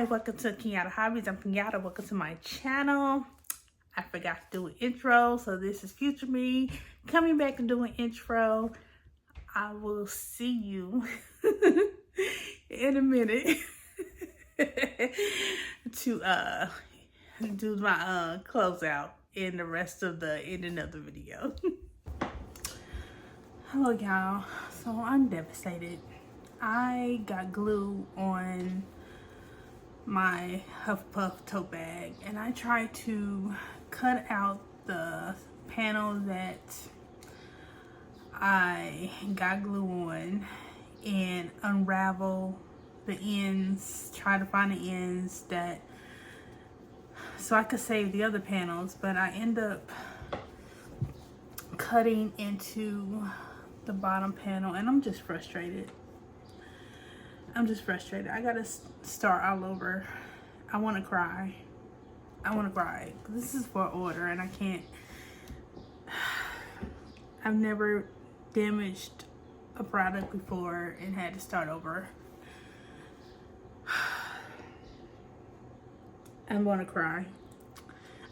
Hi, welcome to Kenyatta Hobbies. I'm Kenyatta. Welcome to my channel. I forgot to do an intro, so this is future me coming back and doing intro. I will see you in a minute to do my closeout and the rest of the ending of the video. Hello y'all. So I'm devastated. I got glue on my Hufflepuff tote bag and I tried to cut out the panel that I got glue on and unravel the ends, try to find the ends that so I could save the other panels, but I end up cutting into the bottom panel and I'm just frustrated. I gotta start all over. I want to cry. This is for order and I can't. I've never damaged a product before and had to start over. I'm gonna cry.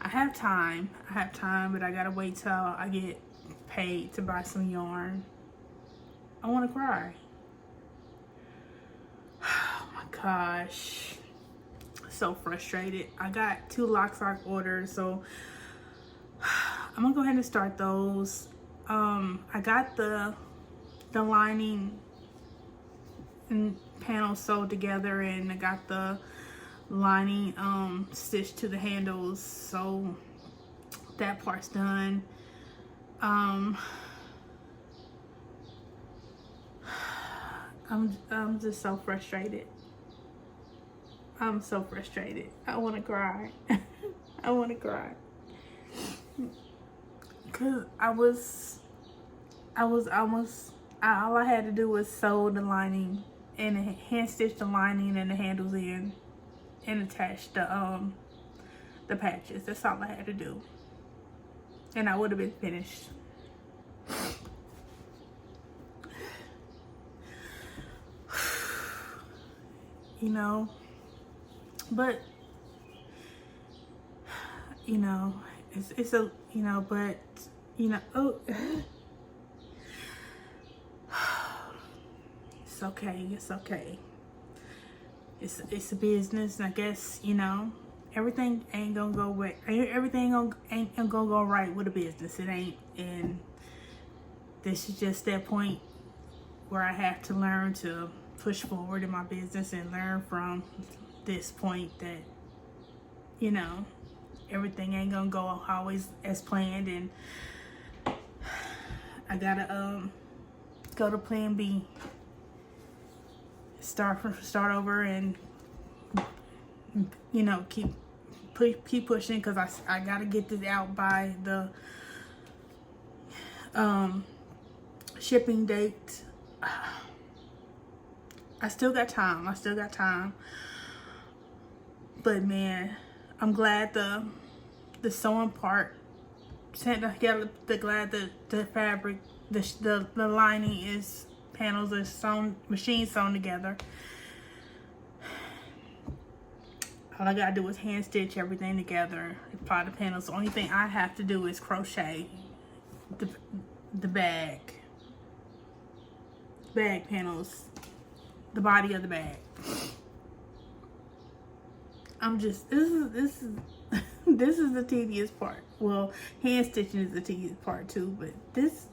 I have time, but I gotta wait till I get paid to buy some yarn. I want to cry. Gosh, so frustrated. I got 2 lock sock orders, so I'm gonna go ahead and start those. I got the lining and panel sewed together and I got the lining stitched to the handles, so that part's done. I'm just so frustrated. I'm so frustrated. I want to cry. I want to cry. Cause all I had to do was sew the lining and hand stitch the lining and the handles in and attach the patches. That's all I had to do. And I would have been finished. You know, but you know, it's a, you know, but you know, oh, it's okay, it's a business, and I guess, you know, everything ain't gonna go right. Everything ain't gonna go right with a business. It ain't, and this is just that point where I have to learn to push forward in my business and learn from this point that, you know, everything ain't gonna go always as planned, and I gotta go to plan B, start over, and you know, keep pushing, because I gotta get this out by the shipping date. I still got time. But man, I'm glad the sewing part sent together. Glad the fabric, the lining is panels are sewn, machine sewn together. All I gotta do is hand stitch everything together, apply the panels. The only thing I have to do is crochet the bag panels, the body of the bag. This is the tedious part. Well, hand stitching is the tedious part too, but this,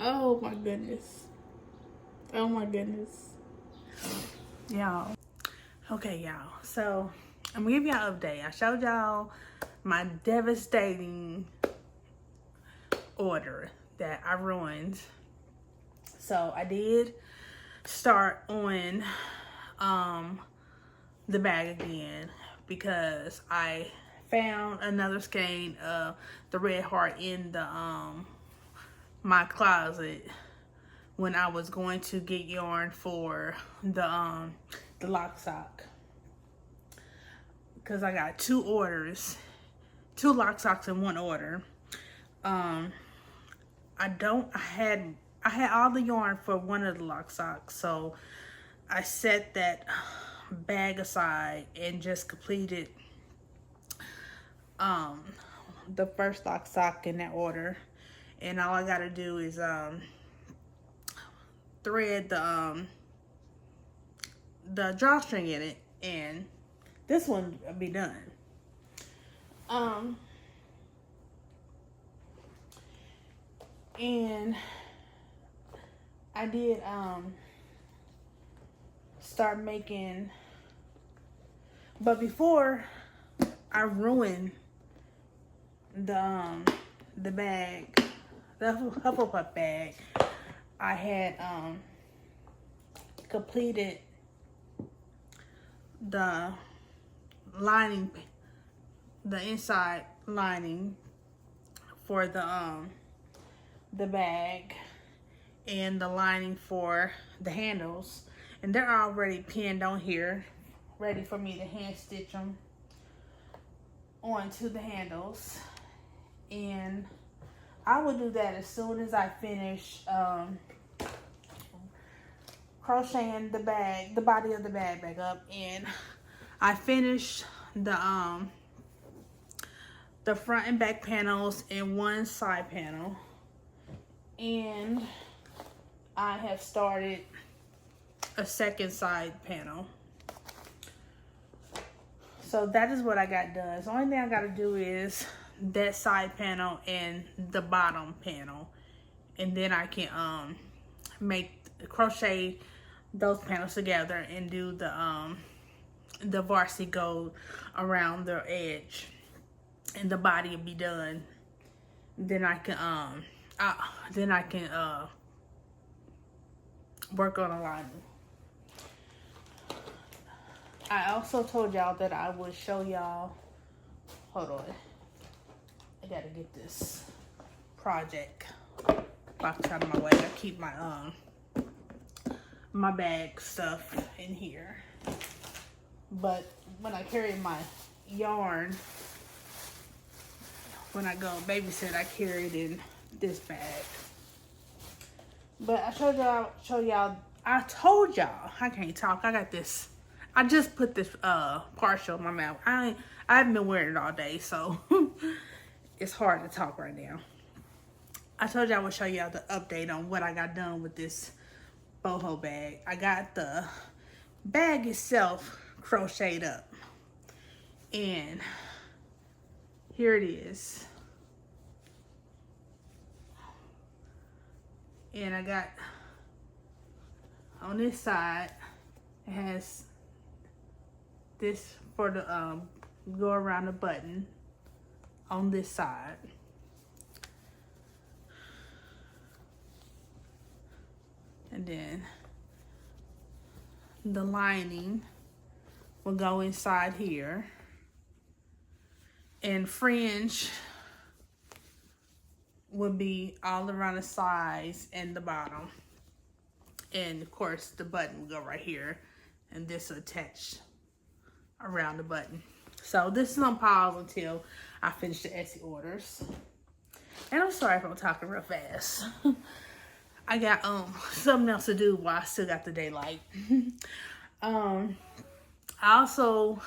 oh my goodness, y'all. Okay, y'all, so I'm gonna give y'all an update. I showed y'all my devastating order that I ruined. So I did start on the bag again because I found another skein of the red heart in the my closet when I was going to get yarn for the lock sock, because I got 2 orders, 2 lock socks in one order. I had all the yarn for one of the lock socks, so I set that bag aside and just completed the first lock sock in that order. And all I gotta do is thread the drawstring in it, and this one will be done. And I did start making, but before I ruined the bag, the Hufflepuff bag, I had completed the lining, the inside lining for the bag, and the lining for the handles, and they're already pinned on here, ready for me to hand stitch them onto the handles. And I will do that as soon as I finish crocheting the bag, the body of the bag back up, and I finished the front and back panels and one side panel, and I have started a second side panel. So that is what I got done. So the only thing I got to do is that side panel and the bottom panel, and then I can crochet those panels together and do the varsity gold around the edge, and the body will be done. Then I can work on a lining. I also told y'all that I would show y'all, hold on, I gotta get this project box out of my way. I keep my my bag stuff in here, but when I carry my yarn, when I go babysit, I carry it in this bag. But I told y'all, I can't talk, I got this, I just put this partial in my mouth. I haven't been wearing it all day, so it's hard to talk right now. I told y'all I would show y'all the update on what I got done with this boho bag. I got the bag itself crocheted up, and here it is. And I got, on this side, it has this for the go around the button on this side. And then the lining will go inside here, and fringe would be all around the sides and the bottom. And of course the button will go right here, and this will attach around the button. So this is on pause until I finish the Etsy orders. And I'm sorry if I'm talking real fast. I got something else to do while I still got the daylight. I also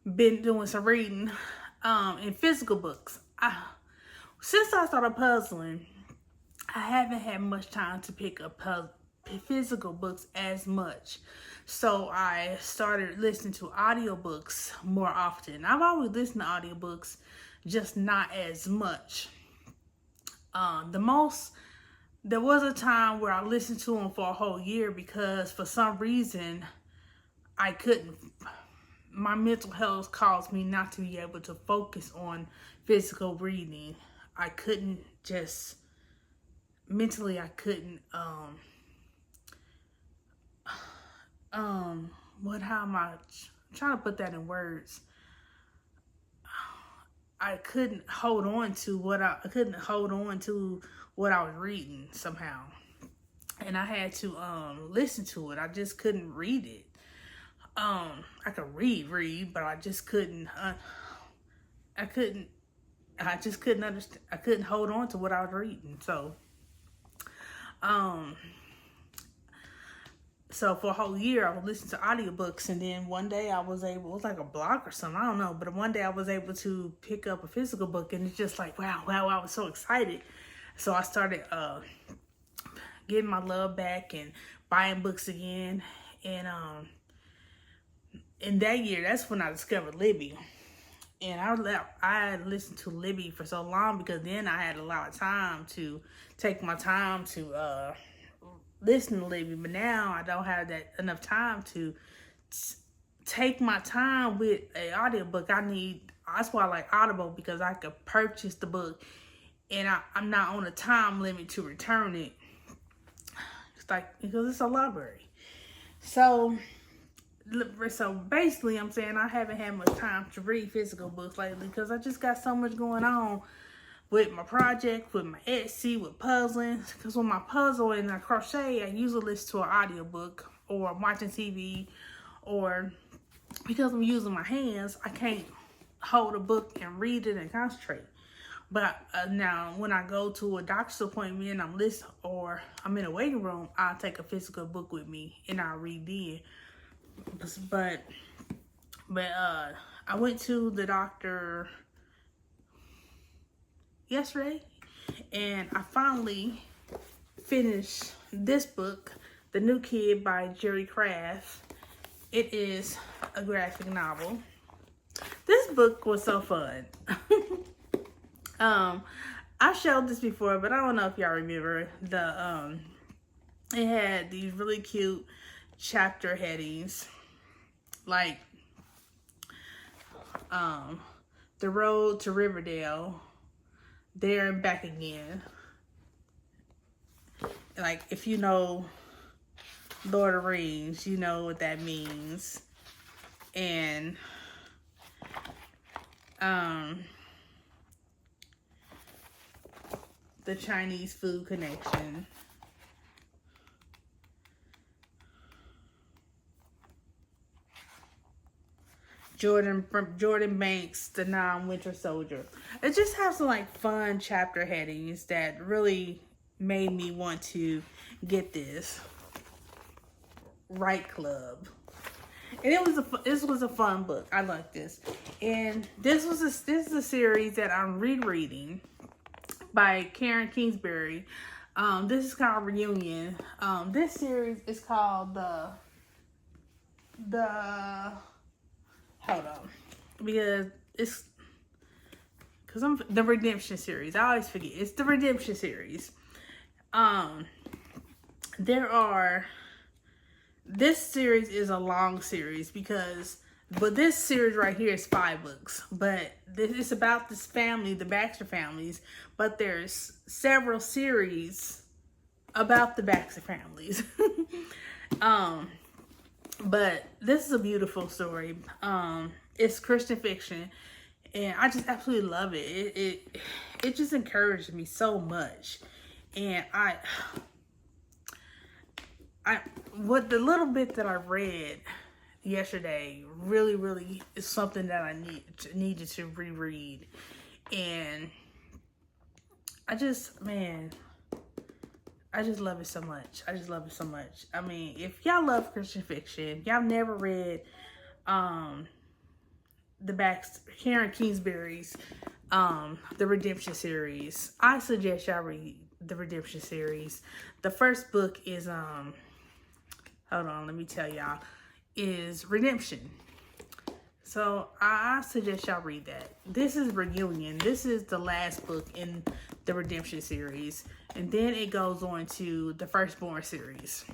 been doing some reading in physical books. Since I started puzzling, I haven't had much time to pick up physical books as much. So I started listening to audiobooks more often. I've always listened to audiobooks, just not as much. There was a time where I listened to them for a whole year because for some reason I couldn't. My mental health caused me not to be able to focus on physical reading. I couldn't just, mentally I couldn't, how am I trying to put that in words? I couldn't hold on to what I was reading somehow. And I had to listen to it. I just couldn't read it. I could read, but I just couldn't understand. I couldn't hold on to what I was reading. So So for a whole year, I would listen to audiobooks, and then one day I was able, it was like a blog or something, I don't know, but one day I was able to pick up a physical book, and it's just like, wow, I was so excited. So I started getting my love back and buying books again. And in that year, that's when I discovered Libby. And I listened to Libby for so long because then I had a lot of time to take my time to listen to Libby. But now I don't have that enough time to take my time with an audiobook. That's why I like Audible, because I could purchase the book and I'm not on a time limit to return it. It's like, because it's a library. So basically, I'm saying I haven't had much time to read physical books lately because I just got so much going on with my project, with my Etsy, with puzzling. Because when my puzzle and I crochet, I usually listen to an audiobook, or I'm watching TV, or because I'm using my hands, I can't hold a book and read it and concentrate. But now when I go to a doctor's appointment and I'm in a waiting room, I'll take a physical book with me and I'll read it. But I went to the doctor yesterday, and I finally finished this book, The New Kid by Jerry Craft. It is a graphic novel. This book was so fun. I showed this before, but I don't know if y'all remember it had these really cute chapter headings, like The Road to Riverdale, There and Back Again. Like, if you know Lord of the Rings, you know what that means. And the Chinese food connection. Jordan Banks, The Non-Winter Soldier. It just has some like fun chapter headings that really made me want to get this. Right Club. And this was a fun book. I like this. And this is a series that I'm rereading by Karen Kingsbury. This is called Reunion. This series is called the hold on, because I'm the Redemption series. I always forget. It's the Redemption series. This series is a long series but this series right here is 5 books. But it's about this family, the Baxter families. But there's several series about the Baxter families. But this is a beautiful story. It's Christian fiction, and I just absolutely love it. It just encouraged me so much, and what the little bit that I read yesterday really is something that I needed to reread, and I just love it so much. I just love it so much. I mean, if y'all love Christian fiction, y'all never read Karen Kingsbury's The Redemption series, I suggest y'all read The Redemption series. The first book is hold on, let me tell y'all, is Redemption. So I suggest y'all read that. This is Reunion. This is the last book in the Redemption series, and then it goes on to the Firstborn series.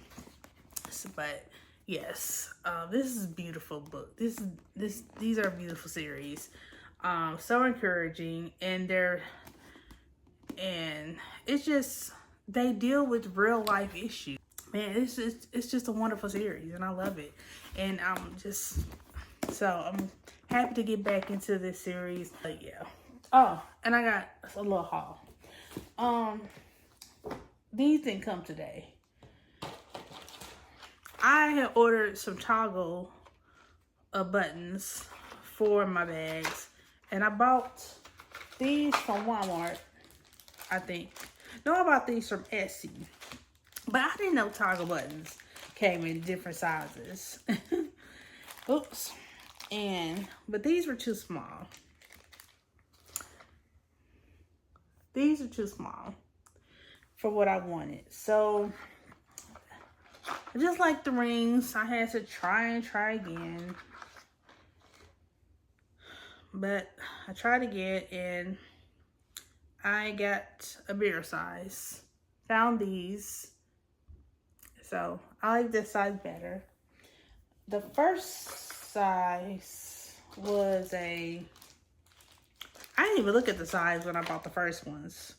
But yes, this is a beautiful book. These are beautiful series. So encouraging, and it's just, they deal with real life issues. Man, it's just a wonderful series, and I love it. And I'm happy to get back into this series. But yeah. Oh, and I got a little haul. These didn't come today. I had ordered some toggle buttons for my bags, and I bought these from Walmart, I think. No, I bought these from Etsy, but I didn't know toggle buttons came in different sizes. Oops. But these were too small. These are too small for what I wanted. So, just like the rings, I had to try again. But I tried again, and I got a bigger size. Found these. So, I like this size better. The first size was I didn't even look at the size when I bought the first ones.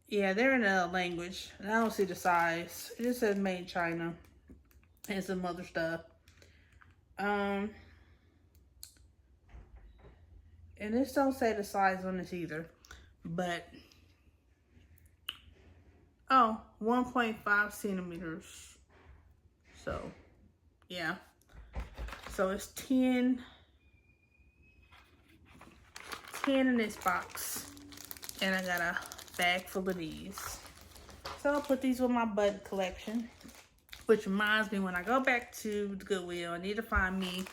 Yeah, they're in a language. And I don't see the size. It just says made in China. And some other stuff. And this don't say the size on this either. But, oh, 1.5 centimeters. So, yeah. So it's 10 in this box. And I got a bag full of these. So I'll put these with my button collection. Which reminds me, when I go back to the Goodwill, I need to find me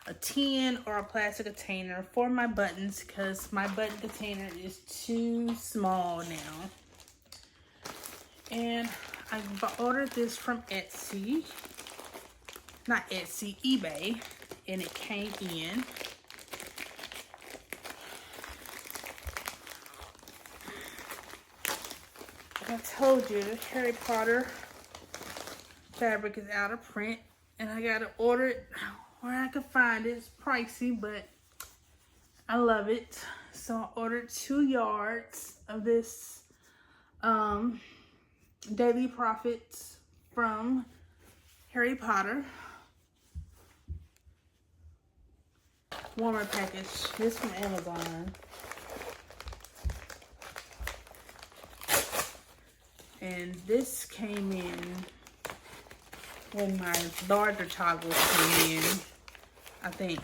a tin or a plastic container for my buttons, because my button container is too small now. And I ordered this from Etsy. Not Etsy, eBay. And it came in. I told you, Harry Potter fabric is out of print, and I gotta order it where I can find it. It's pricey, but I love it. So I ordered 2 yards of this Daily Profits from Harry Potter. Warmer package. This from Amazon. And this came in when my larger toggles came in, I think.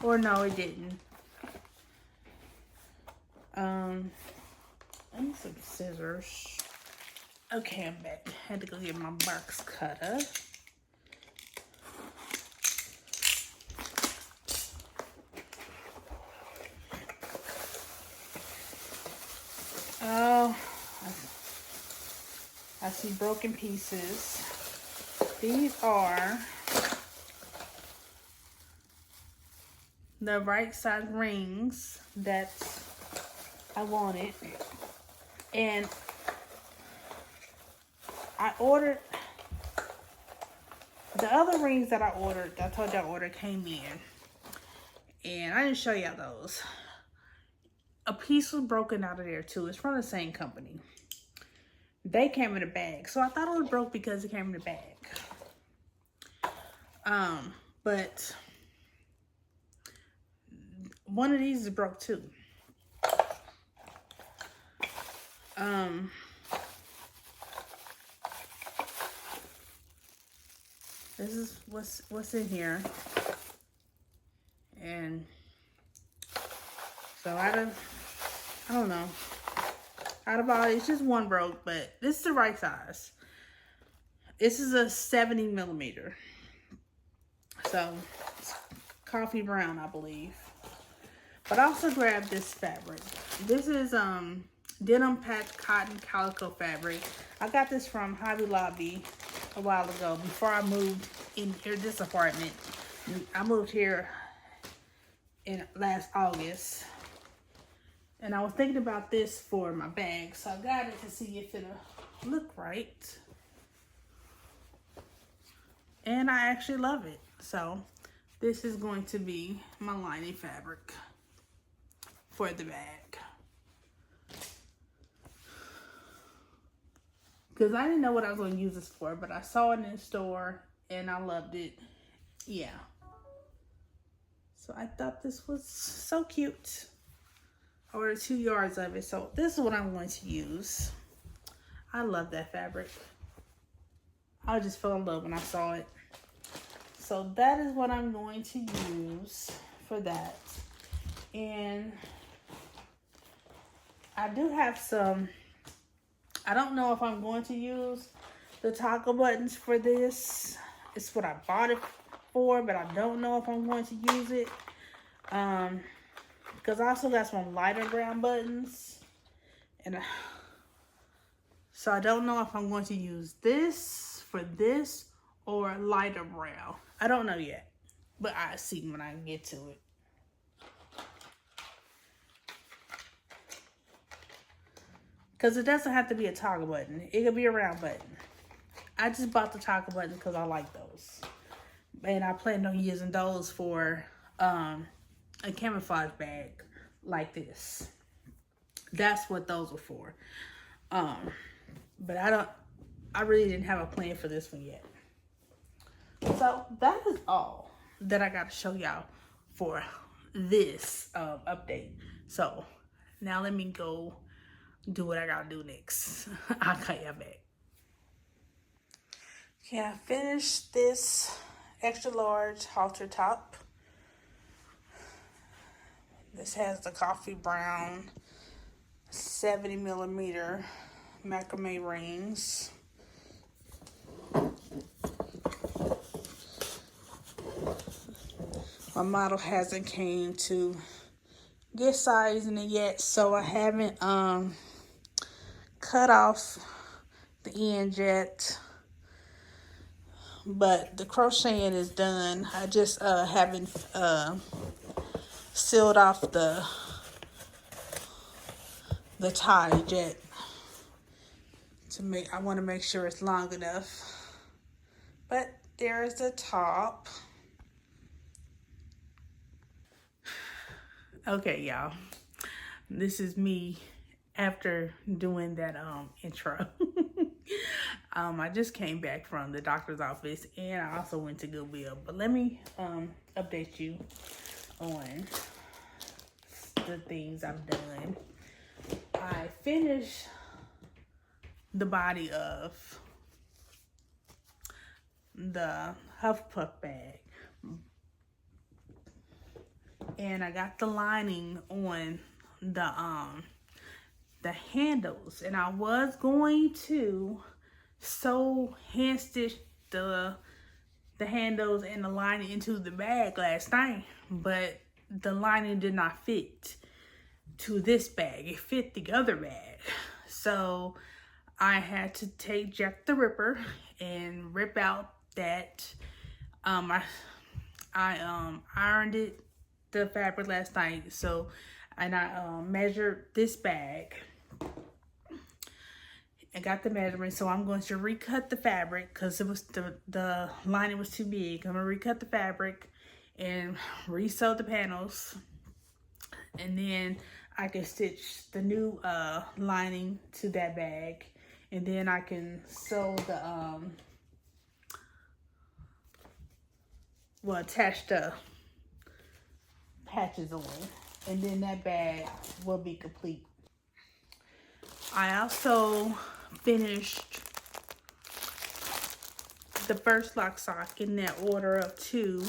Or no, it didn't. I need some scissors. Okay, I'm back. Had to go get my box cutter. Oh, I see broken pieces. These are the right side rings that I wanted. And I ordered the other rings that I ordered. I told you I ordered came in. And I didn't show y'all those. A piece was broken out of there too. It's from the same company. They came in a bag. So I thought it was broke because it came in a bag. But one of these is broke too. This is what's in here. And so I don't know. Out of all, it's just one broke, but this is the right size. This is a 70 millimeter. So, it's coffee brown, I believe. But I also grabbed this fabric. This is denim patch cotton calico fabric. I got this from Hobby Lobby a while ago, before I moved in here, this apartment. I moved here in last August. And I was thinking about this for my bag, so I got it to see if it'll look right. And I actually love it. So this is going to be my lining fabric for the bag. Because I didn't know what I was going to use this for, but I saw it in the store and I loved it. Yeah. So I thought this was so cute. I ordered 2 yards of it, so this is what I'm going to use. I love that fabric. I just fell in love when I saw it. So that is what I'm going to use for that. And I do have some I don't know if I'm going to use the toggle buttons for this. It's what I bought it for, but I don't know if I'm going to use it. Because I also got some lighter brown buttons. And so I don't know if I'm going to use this for this or lighter brown. I don't know yet, but I'll see when I get to it. Because it doesn't have to be a toggle button. It could be a round button. I just bought the toggle button because I like those. And I plan on using those for a camouflage bag like this. That's what those are for. But I really didn't have a plan for this one yet. So that is all that I got to show y'all for this update. So now let me go do what I gotta do next. I'll cut y'all back. Okay, I finished this extra large halter top. This has the coffee brown 70mm macrame rings. My model hasn't came to get sizing it yet, so I haven't cut off the end yet. But the crocheting is done. I just haven't sealed off the tie yet. I want to make sure it's long enough. But there's the top. Okay, y'all. This is me after doing that intro. I just came back from the doctor's office and I also went to Goodwill. But let me update you on the things I've done. I finished the body of the Hufflepuff bag. And I got the lining on the handles, and I was going to sew hand stitch the handles and the lining into the bag last night, but the lining did not fit to this bag. It fit the other bag, so I had to take Jack the Ripper and rip out that. I ironed the fabric last night, so and I measured this bag. I got the measurement, so I'm going to recut the fabric because it was the lining was too big. I'm gonna recut the fabric and re-sew the panels, and then I can stitch the new lining to that bag, and then I can sew the attach the patches on, and then that bag will be complete. I also finished the first lock sock in that order of 2.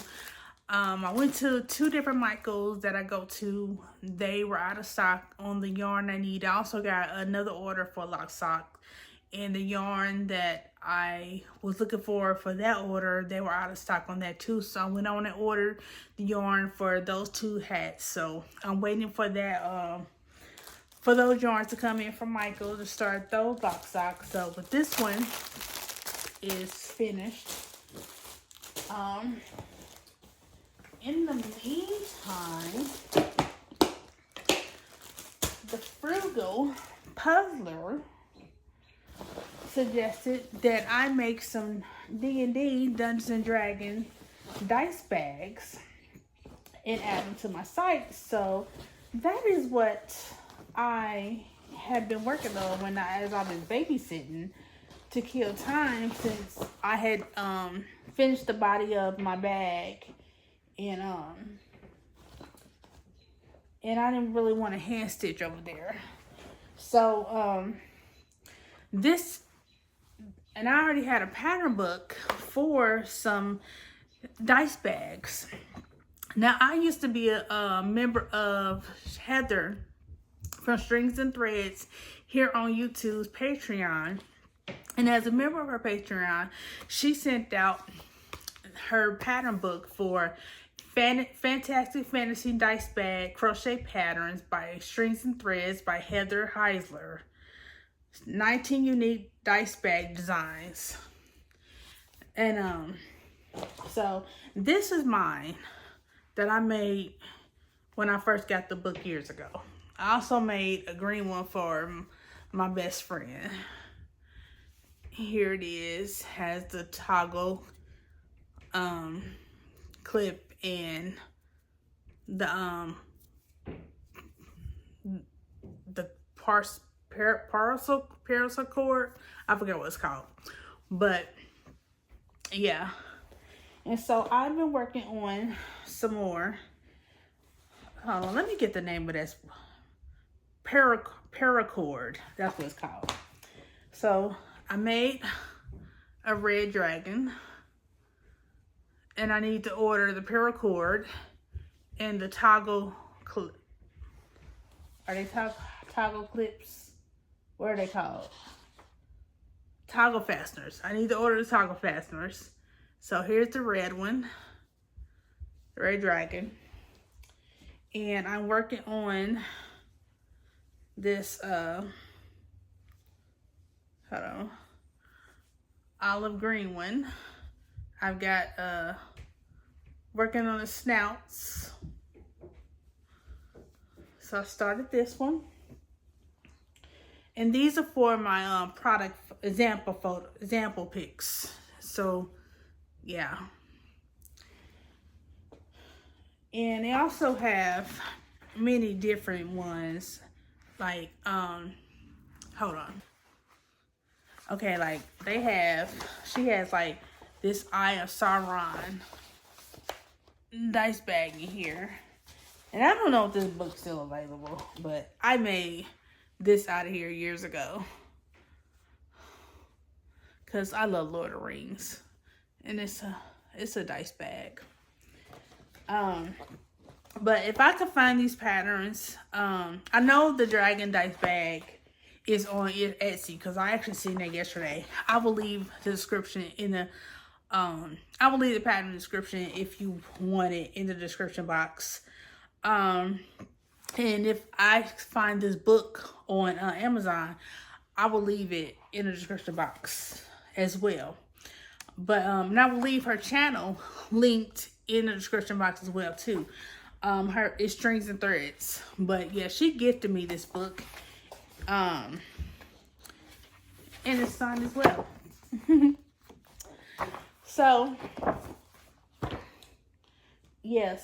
I went to 2 different Michaels that I go to. They were out of stock on the yarn I need. I also got another order for lock sock, and the yarn that I was looking for that order, they were out of stock on that too. So I went on and ordered the yarn for those 2 hats. So I'm waiting for that for those yarns to come in from Michael to start those lock socks. So, but this one is finished. In the meantime, the Frugal Puzzler suggested that I make some D&D Dungeons and Dragons dice bags and add them to my site. So that is what I had been working on as I was babysitting to kill time, since I had finished the body of my bag, and I didn't really want to hand stitch over there. So this, and I already had a pattern book for some dice bags. Now, I used to be a member of Heather from Strings and Threads here on YouTube's Patreon. And as a member of her Patreon, she sent out her pattern book for Fantastic Fantasy Dice Bag Crochet Patterns by Strings and Threads by Heisler. 19 unique dice bag designs. And so this is mine that I made when I first got the book years ago. I also made a green one for my best friend. Here it is. Has the toggle clip and the parcel cord. I forget what it's called, but yeah. And so I've been working on some more. Hold on, let me get the name of this. Paracord. That's what it's called. So I made a red dragon, and I need to order the paracord and the toggle clip. Are they toggle clips? What are they called? Toggle fasteners. I need to order the toggle fasteners. So here's the red one, the red dragon. And I'm working on this, hold on, olive green one. I've got, working on the snouts. So I started this one. And these are for my product example pics. So yeah. And they also have many different ones. Like, hold on. Okay, like she has like this Eye of Sauron dice bag in here. And I don't know if this book's still available, but I made this out of here years ago. Cause I love Lord of the Rings. And it's a dice bag. But if I could find these patterns, I know the dragon dice bag is on Etsy because I actually seen that yesterday. I will leave the description in the I will leave the pattern description if you want it in the description box. And if I find this book on Amazon, I will leave it in the description box as well. But and I will leave her channel linked in the description box as well too. Her is Strings and Threads. But yeah, she gifted me this book. And it's signed as well. So yeah,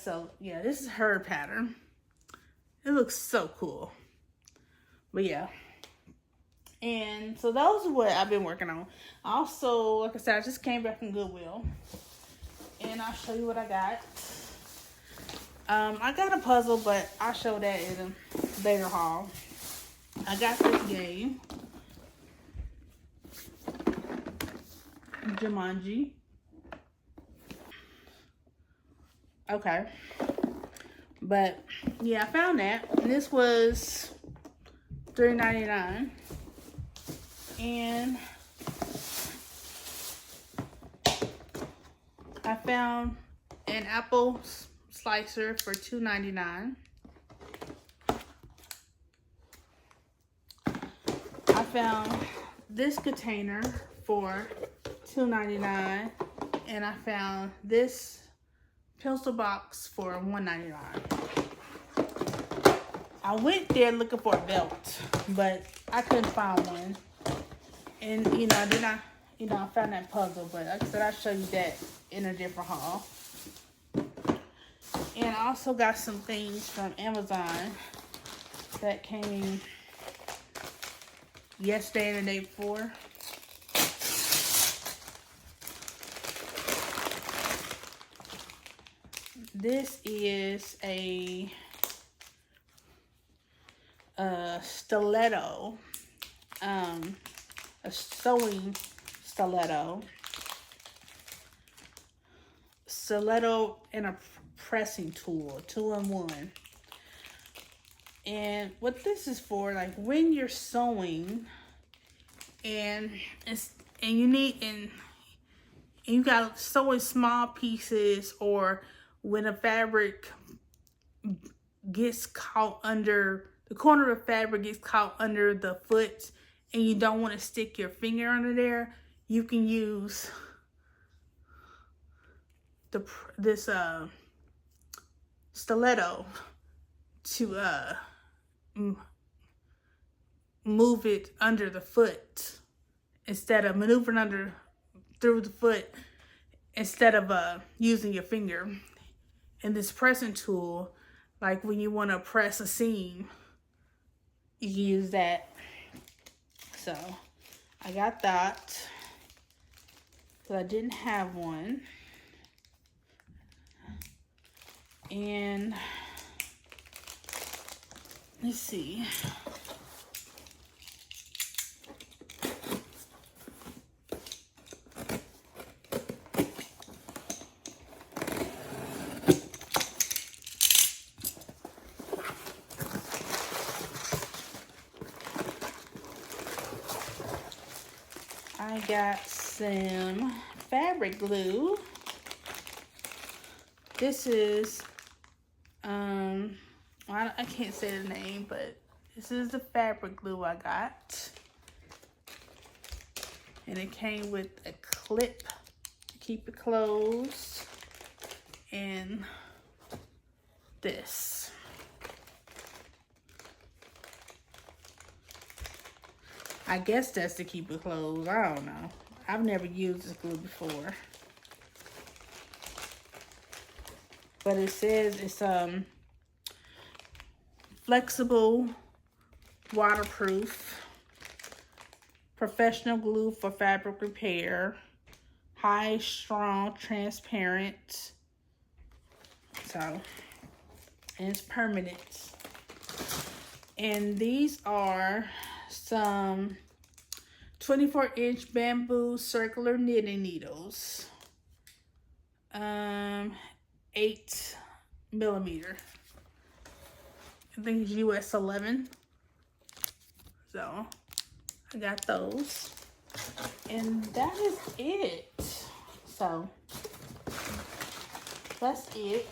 this is her pattern. It looks so cool. But yeah. And so those are what I've been working on. Also, like I said, I just came back from Goodwill. And I'll show you what I got. I got a puzzle, but I'll show that in a later haul. I got this game. Jumanji. Okay. But yeah, I found that. And this was $3.99. And I found an apple slicer for $2.99. I found this container for $2.99. And I found this pencil box for $1.99. I went there looking for a belt, but I couldn't find one. And then I found that puzzle, but like I said, I'll show you that in a different haul. And I also got some things from Amazon that came yesterday and the day before. This is a stiletto, a sewing stiletto and a pressing tool, 2-in-1. And what this is for, like when you're sewing and you got to sew in small pieces, or when a fabric gets caught under, the corner of fabric gets caught under the foot and you don't want to stick your finger under there, you can use this stiletto to move it under the foot instead of maneuvering through the foot, instead of using your finger. And this pressing tool, like when you want to press a seam, you can use that. So I got that, but I didn't have one. And let's see. I got some fabric glue. This is, I can't say the name, but this is the fabric glue I got. And it came with a clip to keep it closed. And this. I guess that's to keep it closed. I don't know. I've never used this glue before. But it says it's flexible, waterproof, professional glue for fabric repair, high, strong, transparent. So, and it's permanent. And these are some 24-inch bamboo circular knitting needles. 8 millimeter. I think it's US 11. So I got those. And that is it. So that's it.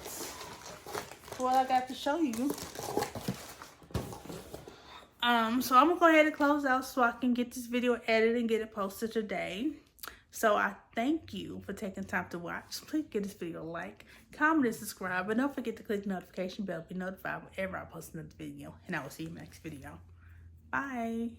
What I got to show you. So I'm gonna go ahead and close out so I can get this video edited and get it posted today. So I thank you for taking time to watch. Please give this video a like, comment, and subscribe. And don't forget to click the notification bell to be notified whenever I post another video. And I will see you in the next video. Bye.